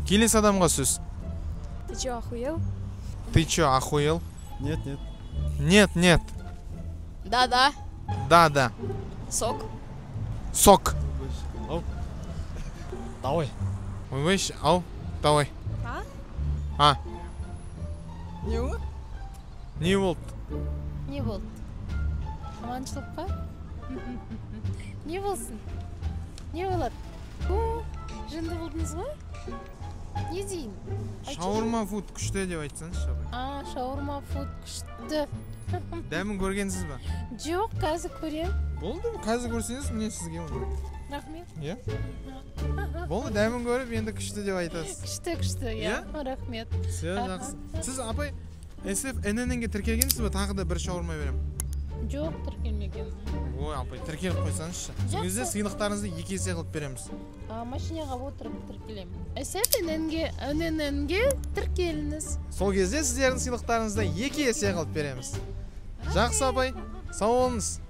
Келесі адамға сөз. Ты чё, охуел? Ты чё, охуел? Нет, нет. Нет, нет. Да-да. Да. Сок. Сок. Ау. Давай. Ойбайшы, ау, давай. А? Не болды? Не болды? Не болды? Аманшылық па? Не болсын? Не болады? Жынды болдыңыз ғой? Не дейін? Шаурма фуд күшті деп айтсаңызшы. Шаурма фуд күшті. Дәмін көргенсіз ба? Жоқ, қазір көрем. Болды, қазір көрсеңіз, міне сізге оны. Рахмет. Иә? Болды, дәмін көріп, енді күшті деп айтасыз. Күшті, иә. Рахмет. Все, жақсы. Сіз апай, SF NNN-ге тіркелгенсіз ба? Тағы да бір шаурма берем. Жоқ, тіркелмеген. Ой, апай, тіркеліп қойсаңызшы. Сол кезде сыйлықтарыңызды 2 есе қылып береміз. Машинаға отырып тіркелем. SF NNN-ге тіркеліңіз. Сол кезде сіздердің сыйлықтарыңызды 2 есе қылып береміз. Жақсы апай, сау болыңыз.